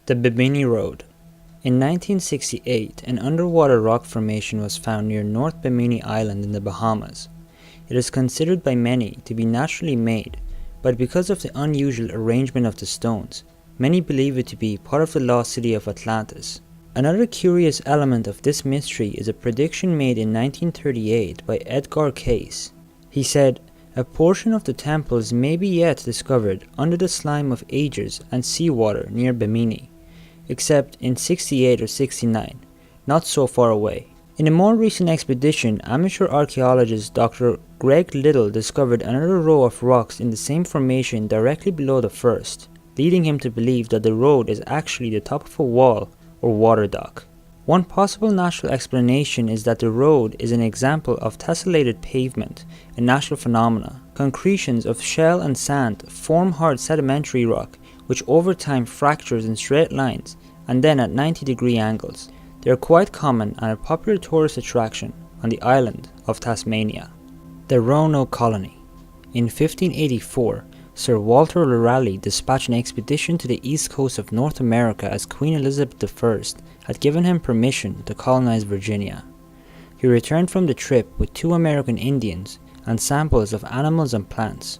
The Bimini Road. In 1968, an underwater rock formation was found near North Bimini Island in the Bahamas. It is considered by many to be naturally made, but because of the unusual arrangement of the stones, many believe it to be part of the lost city of Atlantis. Another curious element of this mystery is a prediction made in 1938 by Edgar Cayce. He said, "A portion of the temples may be yet discovered under the slime of ages and seawater near Bimini, except in 68 or 69, not so far away." In a more recent expedition, amateur archaeologist Dr. Greg Little discovered another row of rocks in the same formation directly below the first, leading him to believe that the road is actually the top of a wall or water dock. One possible natural explanation is that the road is an example of tessellated pavement, a natural phenomena. Concretions of shell and sand form hard sedimentary rock which over time fractures in straight lines and then at 90-degree angles. They are quite common and a popular tourist attraction on the island of Tasmania. The Roanoke Colony. In 1584, Sir Walter Raleigh dispatched an expedition to the east coast of North America as Queen Elizabeth I had given him permission to colonize Virginia. He returned from the trip with 2 American Indians and samples of animals and plants.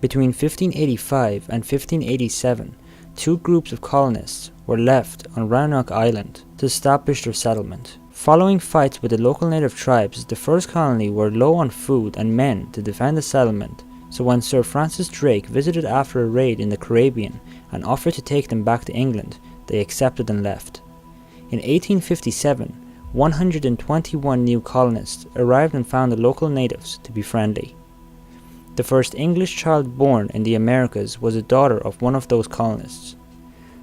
Between 1585 and 1587, 2 groups of colonists were left on Roanoke Island to establish their settlement. Following fights with the local native tribes, the first colony were low on food and men to defend the settlement, so when Sir Francis Drake visited after a raid in the Caribbean and offered to take them back to England, they accepted and left. In 1857, 121 new colonists arrived and found the local natives to be friendly. The first English child born in the Americas was a daughter of one of those colonists.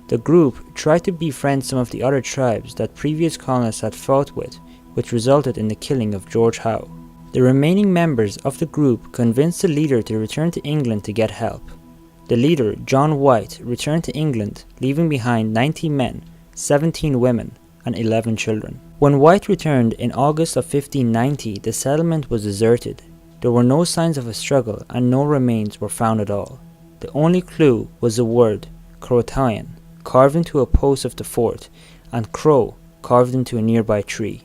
The group tried to befriend some of the other tribes that previous colonists had fought with, which resulted in the killing of George Howe. The remaining members of the group convinced the leader to return to England to get help. The leader, John White, returned to England, leaving behind 90 men, 17 women, and 11 children. When White returned in August of 1590, the settlement was deserted. There were no signs of a struggle and no remains were found at all. The only clue was the word Croatoan carved into a post of the fort and Crow carved into a nearby tree.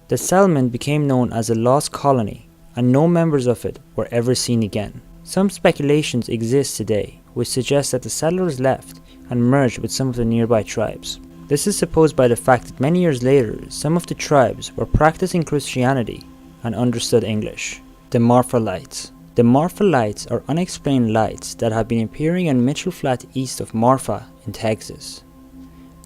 The settlement became known as a lost colony and no members of it were ever seen again. Some speculations exist today which suggest that the settlers left and merged with some of the nearby tribes. This is supposed by the fact that many years later, some of the tribes were practicing Christianity and understood English. The Marfa Lights. The Marfa Lights are unexplained lights that have been appearing in Mitchell Flat east of Marfa in Texas.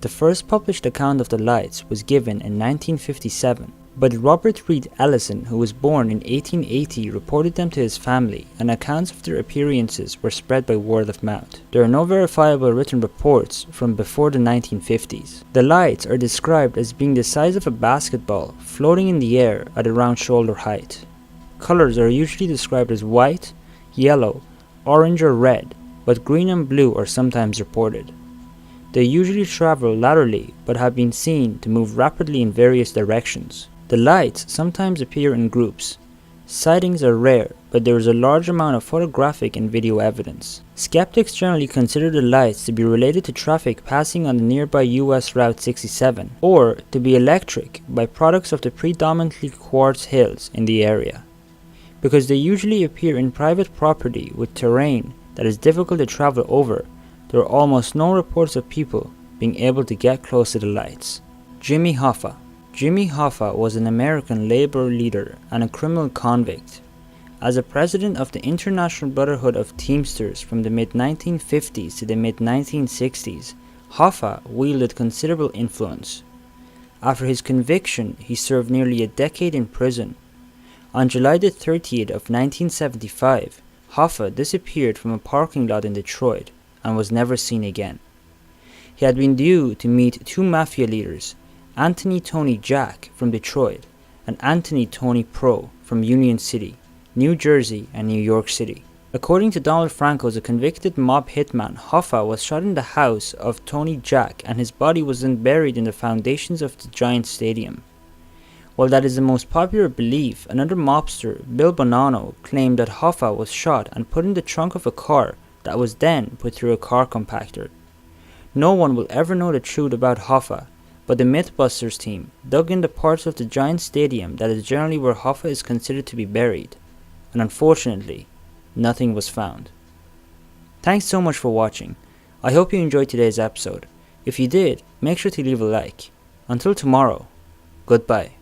The first published account of the lights was given in 1957, but Robert Reed Ellison, who was born in 1880, reported them to his family, and accounts of their appearances were spread by word of mouth. There are no verifiable written reports from before the 1950s. The lights are described as being the size of a basketball, floating in the air at around shoulder height. Colors are usually described as white, yellow, orange or red, but green and blue are sometimes reported. They usually travel laterally but have been seen to move rapidly in various directions. The lights sometimes appear in groups. Sightings are rare, but there is a large amount of photographic and video evidence. Skeptics generally consider the lights to be related to traffic passing on the nearby US Route 67, or to be electric by products of the predominantly quartz hills in the area. Because they usually appear in private property with terrain that is difficult to travel over, there are almost no reports of people being able to get close to the lights. Jimmy Hoffa. Jimmy Hoffa was an American labor leader and a criminal convict. As a president of the International Brotherhood of Teamsters from the mid-1950s to the mid-1960s, Hoffa wielded considerable influence. After his conviction, he served nearly a decade in prison. On July the 30th of 1975, Hoffa disappeared from a parking lot in Detroit and was never seen again. He had been due to meet 2 mafia leaders, Anthony Tony Jack from Detroit and Anthony Tony Pro from Union City, New Jersey and New York City. According to Donald Franco's a convicted mob hitman, Hoffa was shot in the house of Tony Jack and his body was then buried in the foundations of the Giants Stadium. While that is the most popular belief, another mobster, Bill Bonanno, claimed that Hoffa was shot and put in the trunk of a car that was then put through a car compactor. No one will ever know the truth about Hoffa, but the Mythbusters team dug in the parts of the giant stadium that is generally where Hoffa is considered to be buried, and unfortunately, nothing was found. Thanks so much for watching. I hope you enjoyed today's episode. If you did, make sure to leave a like. Until tomorrow, goodbye.